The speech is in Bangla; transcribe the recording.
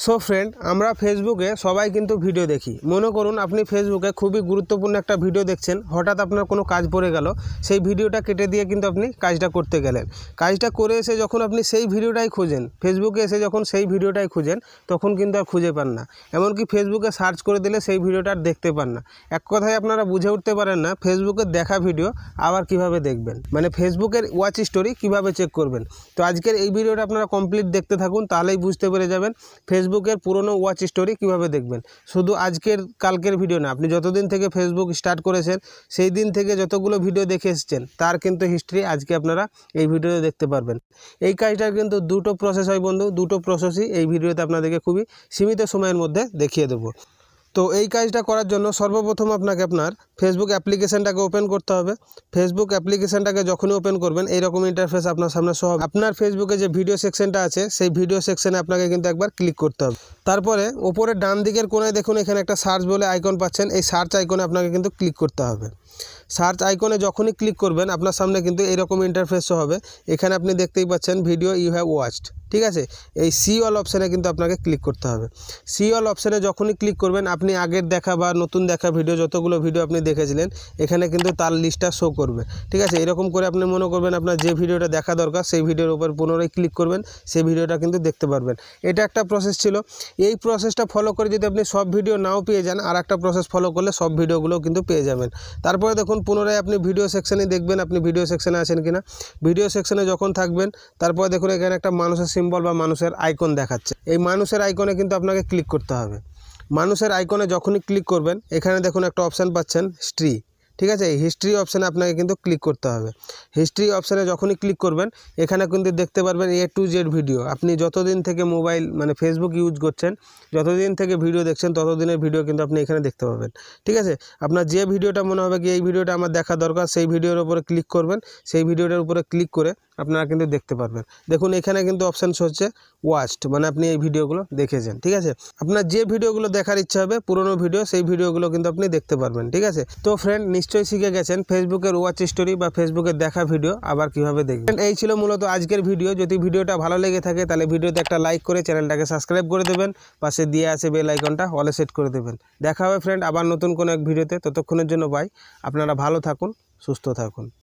সো ফ্রেন্ড, আমরা ফেসবুকে সবাই কিন্তু ভিডিও দেখি। মনে করুন আপনি ফেসবুকে খুবই গুরুত্বপূর্ণ একটা ভিডিও দেখছেন, হঠাৎ আপনার কোনো কাজ পড়ে গেল, সেই ভিডিওটা কেটে দিয়ে কিন্তু আপনি কাজটা করতে গেলেন। কাজটা করে এসে যখন আপনি সেই ভিডিওটাই খুঁজেন, ফেসবুকে এসে যখন সেই ভিডিওটাই খুঁজেন, তখন কিন্তু আর খুঁজে পান না। এমনকি ফেসবুকে সার্চ করে দিলে সেই ভিডিওটা আর দেখতে পান না। এক কথায় আপনারা বুঝে উঠতে পারেন না ফেসবুকের দেখা ভিডিও আবার কিভাবে দেখবেন, মানে ফেসবুকের ওয়াচ স্টোরি কিভাবে চেক করবেন। তো আজকের এই ভিডিওটা আপনারা কমপ্লিট দেখতে থাকুন, তাহলেই বুঝতে পেরে যাবেন ফেসবুকের পুরনো ওয়াচ স্টোরি কিভাবে দেখবেন। শুধু আজকের কালকের ভিডিও না, আপনি যতদিন থেকে ফেসবুক স্টার্ট করেছেন সেই দিন থেকে যতগুলো ভিডিও দেখে এসেছেন তার কিন্তু হিস্ট্রি আজকে আপনারা এই ভিডিওতে দেখতে পারবেন। এই কাজটার কিন্তু দুটো প্রসেস হয় বন্ধু, দুটো প্রসেসই এই ভিডিওতে আপনাদেরকে খুবই সীমিত সময়ের মধ্যে দেখিয়ে দেবো। তো এই কাজটা করার জন্য সর্বপ্রথম আপনাকে আপনার ফেসবুক অ্যাপ্লিকেশানটাকে ওপেন করতে হবে। ফেসবুক অ্যাপ্লিকেশানটাকে যখনই ওপেন করবেন এইরকম ইন্টারফেস আপনার সামনে শো হবে। আপনার ফেসবুকে যে ভিডিও সেকশনটা আছে সেই ভিডিও সেকশনে আপনাকে কিন্তু একবার ক্লিক করতে হবে। তারপরে ওপরে ডান দিকের কোণায় দেখুন এখানে একটা সার্চ বলে আইকন পাচ্ছেন, এই সার্চ আইকনে আপনাকে কিন্তু ক্লিক করতে হবে। সার্চ আইকনে যখনই ক্লিক করবেন আপনার সামনে কিন্তু এইরকম ইন্টারফেস শো হবে। এখানে আপনি দেখতেই পাচ্ছেন ভিডিও ইউ হ্যাভ ওয়াচড, ঠিক আছে। এই সি অল অপশানে কিন্তু আপনাকে ক্লিক করতে হবে। সি অল অপশানে যখনই ক্লিক করবেন আপনি আগের দেখা বা নতুন দেখা ভিডিও যতগুলো ভিডিও আপনি দেখেছিলেন এখানে কিন্তু তার লিস্টটা শো করবে, ঠিক আছে। এরকম করে আপনি মনে করবেন আপনার যে ভিডিওটা দেখা দরকার সেই ভিডিওর উপর পুনরায় ক্লিক করবেন, সেই ভিডিওটা কিন্তু দেখতে পারবেন। এটা একটা প্রসেস ছিল। এই প্রসেসটা ফলো করে যদি আপনি সব ভিডিও নাও পেয়ে যান, আর একটা প্রসেস ফলো করলে সব ভিডিওগুলো কিন্তু পেয়ে যাবেন। তারপরে দেখুন পুনরায় আপনি ভিডিও সেকশানে দেখবেন আপনি ভিডিও সেকশানে আছেন কিনা। ভিডিও সেকশানে যখন থাকবেন তারপরে দেখুন এখানে একটা মানুষের সিম্বল বা মানুষের আইকন দেখাচ্ছে। এই মানুষের আইকনে কিন্তু আপনাকে ক্লিক করতে হবে। মানুষের আইকনে যখনই ক্লিক করবেন এখানে দেখুন একটা অপশান পাচ্ছেন হিস্ট্রি, ঠিক আছে। এই হিস্ট্রি অপশানে আপনাকে কিন্তু ক্লিক করতে হবে। হিস্ট্রি অপশানে যখনই ক্লিক করবেন এখানে কিন্তু দেখতে পারবেন A to Z ভিডিও। আপনি যতদিন থেকে মোবাইল মানে ফেসবুক ইউজ করছেন, যতদিন থেকে ভিডিও দেখছেন ততদিনের ভিডিও কিন্তু আপনি এখানে দেখতে পাবেন, ঠিক আছে। আপনার যে ভিডিওটা মনে হবে কি এই ভিডিওটা আমার দেখা দরকার, সেই ভিডিওর উপরে ক্লিক করবেন। সেই ভিডিওটার উপরে ক্লিক করে আপনারা কিন্তু দেখতে পারবেন। দেখুন এখানে কিন্তু অপশান হচ্ছে ওয়াচড, মানে আপনি এই ভিডিওগুলো দেখেছেন, ঠিক আছে। আপনার যে ভিডিওগুলো দেখার ইচ্ছা হবে পুরনো ভিডিও, সেই ভিডিওগুলো কিন্তু আপনি দেখতে পারবেন, ঠিক আছে। তো ফ্রেন্ড নিশ্চয়ই শিখে গেছেন ফেসবুকের ওয়াচ স্টোরি বা ফেসবুকের দেখা ভিডিও আবার কিভাবে দেখবেন। এই ছিল মূলত আজকের ভিডিও। যদি ভিডিওটা ভালো লেগে থাকে তাহলে ভিডিওতে একটা লাইক করে চ্যানেলটাকে সাবস্ক্রাইব করে দেবেন, পাশে দিয়ে আছে বেল আইকনটা অলে সেট করে দেবেন। দেখা হবে ফ্রেন্ড আবার নতুন কোনো এক ভিডিওতে। ততক্ষণের জন্য বাই। আপনারা ভালো থাকুন, সুস্থ থাকুন।